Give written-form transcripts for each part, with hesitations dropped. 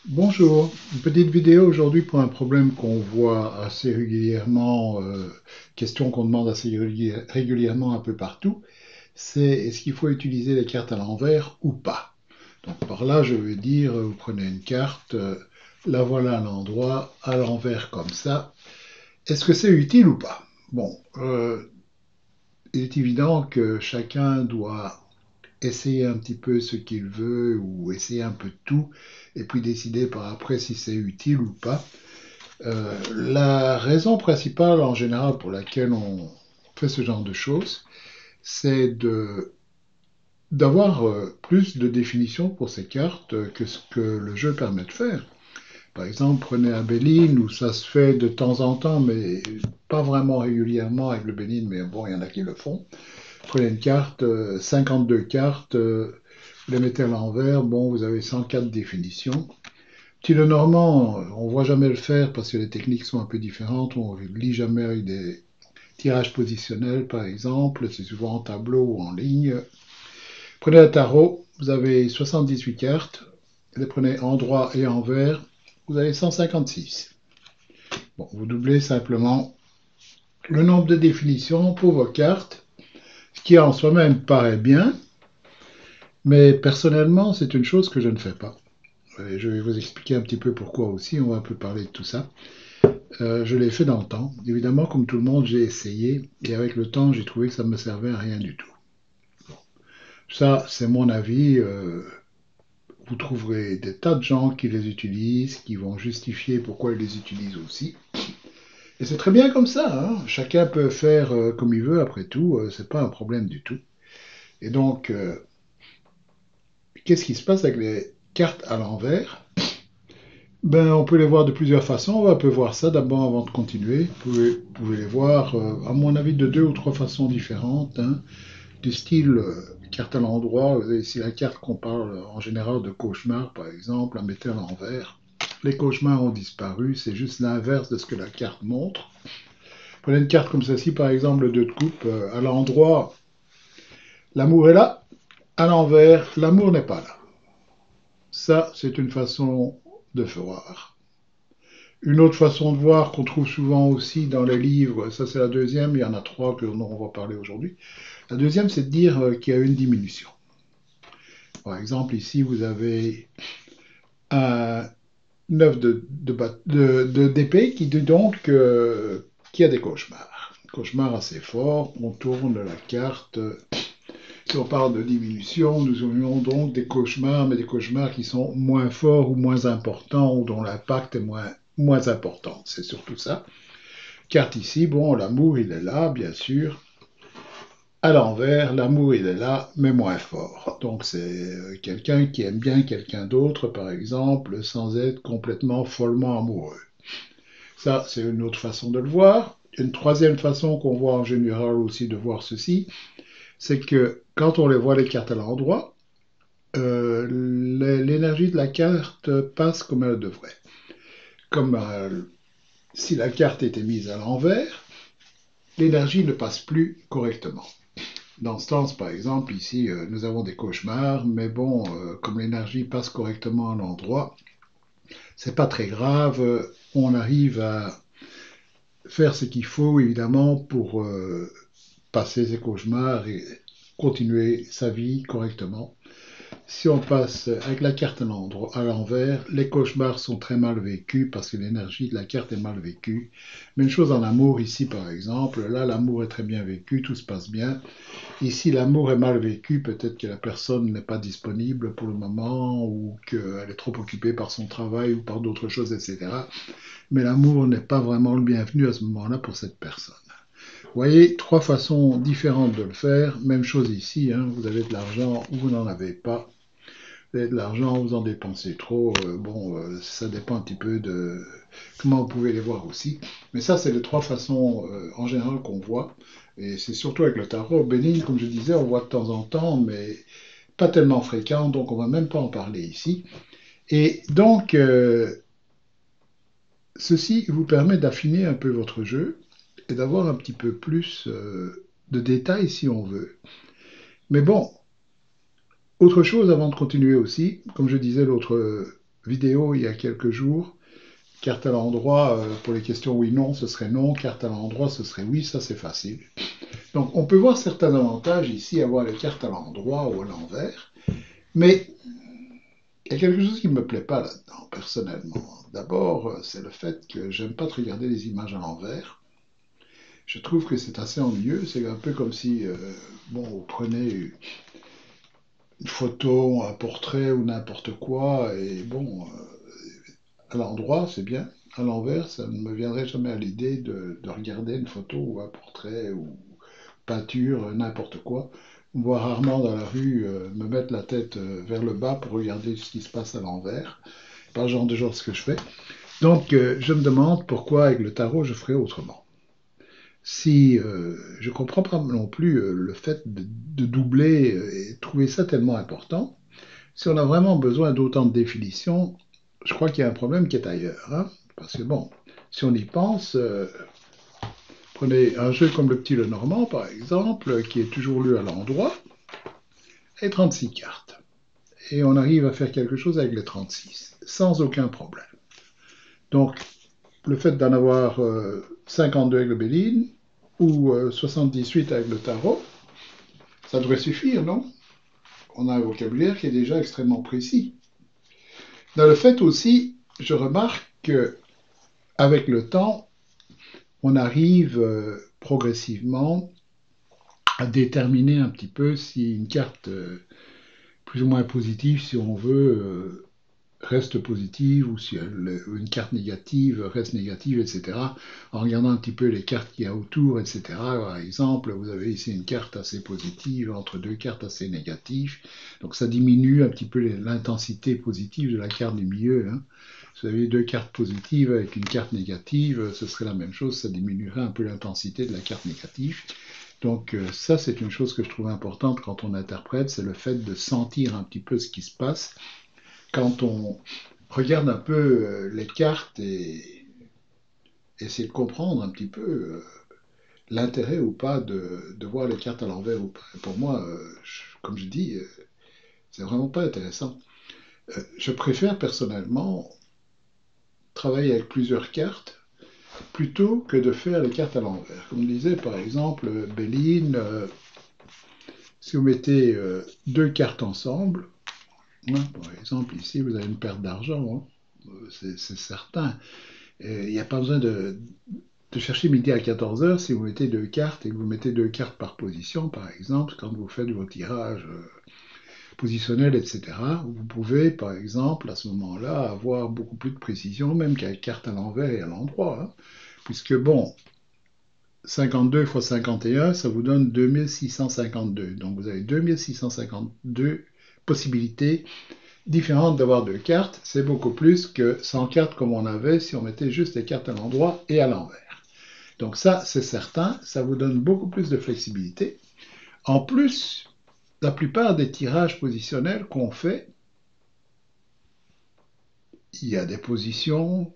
Bonjour, une petite vidéo aujourd'hui pour un problème qu'on voit assez régulièrement, question qu'on demande assez régulièrement un peu partout, c'est est-ce qu'il faut utiliser les cartes à l'envers ou pas? Donc par là, je veux dire, vous prenez une carte, la voilà à l'endroit, à l'envers comme ça. Est-ce que c'est utile ou pas? Bon, il est évident que chacun doit essayer un petit peu ce qu'il veut ou essayer un peu de tout et puis décider par après si c'est utile ou pas. La raison principale en général pour laquelle on fait ce genre de choses, c'est d'avoir plus de définitions pour ces cartes que ce que le jeu permet de faire. Par exemple, prenez un Béline où ça se fait de temps en temps, mais pas vraiment régulièrement avec le Béline, mais bon, il y en a qui le font. Prenez une carte, 52 cartes, vous les mettez à l'envers, bon, vous avez 104 définitions. Petit le normand, on ne voit jamais le faire parce que les techniques sont un peu différentes. On ne lit jamais avec des tirages positionnels, par exemple. C'est souvent en tableau ou en ligne. Prenez un tarot, vous avez 78 cartes. Vous les prenez en droit et en vert, vous avez 156. Bon, vous doublez simplement le nombre de définitions pour vos cartes, ce qui en soi-même paraît bien, mais personnellement, c'est une chose que je ne fais pas. Et je vais vous expliquer un petit peu pourquoi aussi, on va un peu parler de tout ça. Je l'ai fait dans le temps. Évidemment, comme tout le monde, j'ai essayé et avec le temps, j'ai trouvé que ça ne me servait à rien du tout. Ça, c'est mon avis. Vous trouverez des tas de gens qui les utilisent, qui vont justifier pourquoi ils les utilisent aussi. Et c'est très bien comme ça, hein. Chacun peut faire comme il veut, après tout, c'est pas un problème du tout. Et donc, qu'est-ce qui se passe avec les cartes à l'envers? Ben, on peut les voir de plusieurs façons. On peut voir ça d'abord avant de continuer. Vous pouvez les voir, à mon avis, de deux ou trois façons différentes, hein. Du style carte à l'endroit. Vous avez ici la carte qu'on parle en général de cauchemar, par exemple, la mettez à l'envers. Les cauchemars ont disparu, c'est juste l'inverse de ce que la carte montre. Prenez une carte comme celle-ci, par exemple, le 2 de coupe, à l'endroit, l'amour est là, à l'envers, l'amour n'est pas là. Ça, c'est une façon de voir. Une autre façon de voir qu'on trouve souvent aussi dans les livres, ça c'est la deuxième, il y en a trois que dont on va parler aujourd'hui. La deuxième, c'est de dire qu'il y a une diminution. Par exemple, ici, vous avez un 9 d'épée qui dit donc qu'il y a des cauchemars. Cauchemars assez forts, on tourne la carte. Si on parle de diminution, nous aurions donc des cauchemars, mais des cauchemars qui sont moins forts ou moins importants, ou dont l'impact est moins important. C'est surtout ça. Carte ici, bon, l'amour, il est là, bien sûr. À l'envers, l'amour, il est là, mais moins fort. Donc c'est quelqu'un qui aime bien quelqu'un d'autre, par exemple, sans être complètement follement amoureux. Ça, c'est une autre façon de le voir. Une troisième façon qu'on voit en général aussi de voir ceci, c'est que quand on les voit les cartes à l'endroit, l'énergie de la carte passe comme elle devrait. Comme si la carte était mise à l'envers, l'énergie ne passe plus correctement. Dans ce sens, par exemple, ici, nous avons des cauchemars, mais bon, comme l'énergie passe correctement à l'endroit, c'est pas très grave. On arrive à faire ce qu'il faut, évidemment, pour passer ses cauchemars et continuer sa vie correctement. Si on passe avec la carte à l'envers, les cauchemars sont très mal vécus parce que l'énergie de la carte est mal vécue. Même chose en amour, ici par exemple, là l'amour est très bien vécu, tout se passe bien. Ici l'amour est mal vécu, peut-être que la personne n'est pas disponible pour le moment ou qu'elle est trop occupée par son travail ou par d'autres choses, etc. Mais l'amour n'est pas vraiment le bienvenu à ce moment-là pour cette personne. Vous voyez, trois façons différentes de le faire. Même chose ici, hein, vous avez de l'argent ou vous n'en avez pas. Vous avez de l'argent, vous en dépensez trop. Bon, ça dépend un petit peu de comment vous pouvez les voir aussi. Mais ça, c'est les trois façons en général qu'on voit. Et c'est surtout avec le tarot bénin, comme je disais, on voit de temps en temps, mais pas tellement fréquent, donc on va même pas en parler ici. Et donc, ceci vous permet d'affiner un peu votre jeu et d'avoir un petit peu plus de détails si on veut. Mais bon, autre chose avant de continuer aussi, comme je disais vidéo il y a quelques jours. Carte à l'endroit, pour les questions oui-non, ce serait non. Carte à l'endroit, ce serait oui. Ça, c'est facile. Donc, on peut voir certains avantages ici à voir les cartes à l'endroit ou à l'envers. Mais il y a quelque chose qui ne me plaît pas là-dedans, personnellement. D'abord, c'est le fait que j'aime pas te regarder les images à l'envers. Je trouve que c'est assez ennuyeux. C'est un peu comme si, bon, vous prenez une photo, un portrait ou n'importe quoi, et bon, à l'endroit, c'est bien. À l'envers, ça ne me viendrait jamais à l'idée de regarder une photo ou un portrait ou peinture, n'importe quoi. On voit rarement dans la rue me mettre la tête vers le bas pour regarder ce qui se passe à l'envers. Pas le genre de choses que je fais. Donc, je me demande pourquoi avec le tarot, je ferais autrement. Si je comprends pas non plus le fait de doubler et trouver ça tellement important. Si on a vraiment besoin d'autant de définition, je crois qu'il y a un problème qui est ailleurs. Hein. Parce que bon, si on y pense, prenez un jeu comme le Petit Lenormand, par exemple, qui est toujours lu à l'endroit, et 36 cartes. Et on arrive à faire quelque chose avec les 36, sans aucun problème. Donc, le fait d'en avoir 52 avec le Béline, ou 78 avec le tarot, ça devrait suffire, non? On a un vocabulaire qui est déjà extrêmement précis. Dans le fait aussi, je remarque que avec le temps, on arrive progressivement à déterminer un petit peu si une carte plus ou moins positive, si on veut, reste positive ou si une carte négative reste négative, etc. En regardant un petit peu les cartes qu'il y a autour, etc. Par exemple, vous avez ici une carte assez positive entre deux cartes assez négatives. Donc ça diminue un petit peu l'intensité positive de la carte du milieu. Hein. Si vous avez deux cartes positives avec une carte négative, ce serait la même chose, ça diminuerait un peu l'intensité de la carte négative. Donc ça, c'est une chose que je trouve importante quand on interprète, c'est le fait de sentir un petit peu ce qui se passe quand on regarde un peu les cartes et essayer de comprendre un petit peu l'intérêt ou pas de voir les cartes à l'envers ou pas. Et pour moi, comme je dis, c'est vraiment pas intéressant. Je préfère personnellement travailler avec plusieurs cartes plutôt que de faire les cartes à l'envers. Comme disait par exemple Béline, si vous mettez deux cartes ensemble, hein, par exemple ici vous avez une perte d'argent, hein, c'est certain. Il n'y a pas besoin de chercher midi à 14 heures si vous mettez deux cartes et que vous mettez deux cartes par position, par exemple, quand vous faites vos tirages positionnels, etc. Vous pouvez, par exemple, à ce moment-là, avoir beaucoup plus de précision, même qu'avec carte à l'envers et à l'endroit. Hein, puisque, bon, 52 fois 51, ça vous donne 2652. Donc vous avez 2652 possibilités différentes d'avoir deux cartes. C'est beaucoup plus que 100 cartes comme on avait si on mettait juste les cartes à l'endroit et à l'envers. Donc ça, c'est certain, ça vous donne beaucoup plus de flexibilité. En plus, la plupart des tirages positionnels qu'on fait, il y a des positions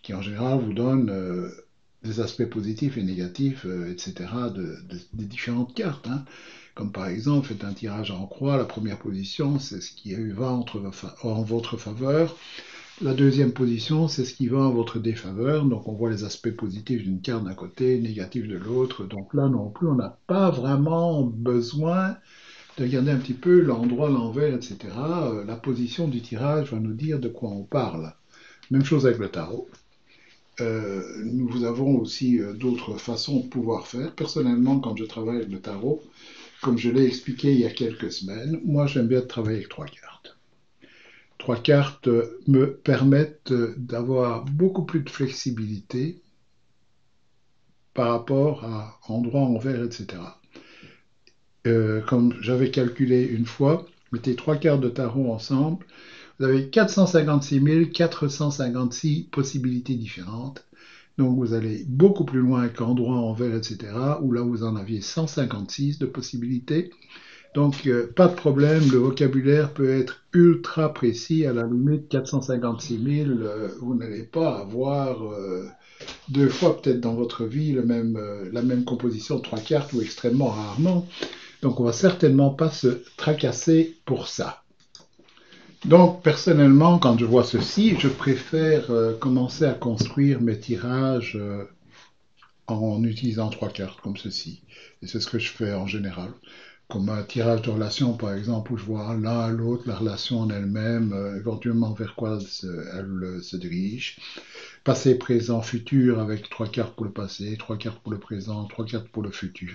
qui en général vous donnent des aspects positifs et négatifs, etc., des différentes cartes. Hein. Comme par exemple, faites un tirage en croix, la première position, c'est ce qui va en votre faveur. La deuxième position, c'est ce qui va en votre défaveur. Donc on voit les aspects positifs d'une carte d'un côté, négatifs de l'autre. Donc là non plus, on n'a pas vraiment besoin de regarder un petit peu l'endroit, l'envers, etc. La position du tirage va nous dire de quoi on parle. Même chose avec le tarot. Nous avons aussi d'autres façons de pouvoir faire. Personnellement, quand je travaille avec le tarot, comme je l'ai expliqué il y a quelques semaines, moi j'aime bien travailler avec trois cartes. Trois cartes me permettent d'avoir beaucoup plus de flexibilité par rapport à endroit, envers, etc. Comme j'avais calculé une fois, mettez trois cartes de tarot ensemble, vous avez 456 456 possibilités différentes. Donc vous allez beaucoup plus loin qu'endroit, envers, etc., où là vous en aviez 156 de possibilités. Donc, pas de problème, le vocabulaire peut être ultra précis, à la limite 456 000, vous n'allez pas avoir deux fois peut-être dans votre vie la même composition de trois cartes ou extrêmement rarement. Donc, on va certainement pas se tracasser pour ça. Donc, personnellement, quand je vois ceci, je préfère commencer à construire mes tirages en utilisant trois cartes comme ceci. Et c'est ce que je fais en général. Comme un tirage de relation, par exemple, où je vois l'un à l'autre, la relation en elle-même, éventuellement vers quoi elle se dirige. Passé, présent, futur, avec trois cartes pour le passé, trois cartes pour le présent, trois cartes pour le futur.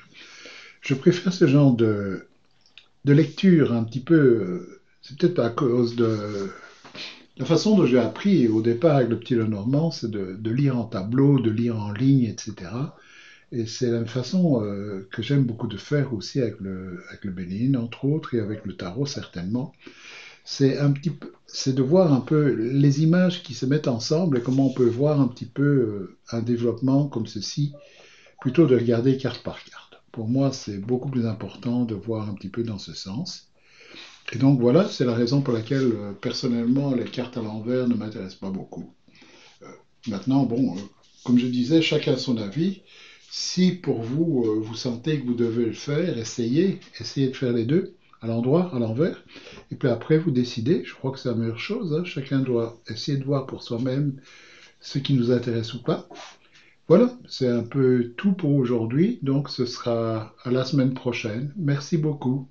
Je préfère ce genre de lecture un petit peu. C'est peut-être à cause de la façon dont j'ai appris au départ avec le petit Lenormand, c'est de lire en tableau, de lire en ligne, etc. Et c'est la façon que j'aime beaucoup de faire aussi avec le Bénin, entre autres, et avec le tarot certainement. C'est un petit peu, c'est de voir un peu les images qui se mettent ensemble et comment on peut voir un petit peu un développement comme ceci, plutôt de regarder carte par carte. Pour moi, c'est beaucoup plus important de voir un petit peu dans ce sens. Et donc voilà, c'est la raison pour laquelle personnellement les cartes à l'envers ne m'intéressent pas beaucoup. Euh, Maintenant, bon, comme je disais, chacun son avis. Si pour vous, vous sentez que vous devez le faire, essayez de faire les deux, à l'endroit, à l'envers. Et puis après, vous décidez. Je crois que c'est la meilleure chose, hein. Chacun doit essayer de voir pour soi-même ce qui nous intéresse ou pas. Voilà, c'est un peu tout pour aujourd'hui. Donc ce sera à la semaine prochaine. Merci beaucoup.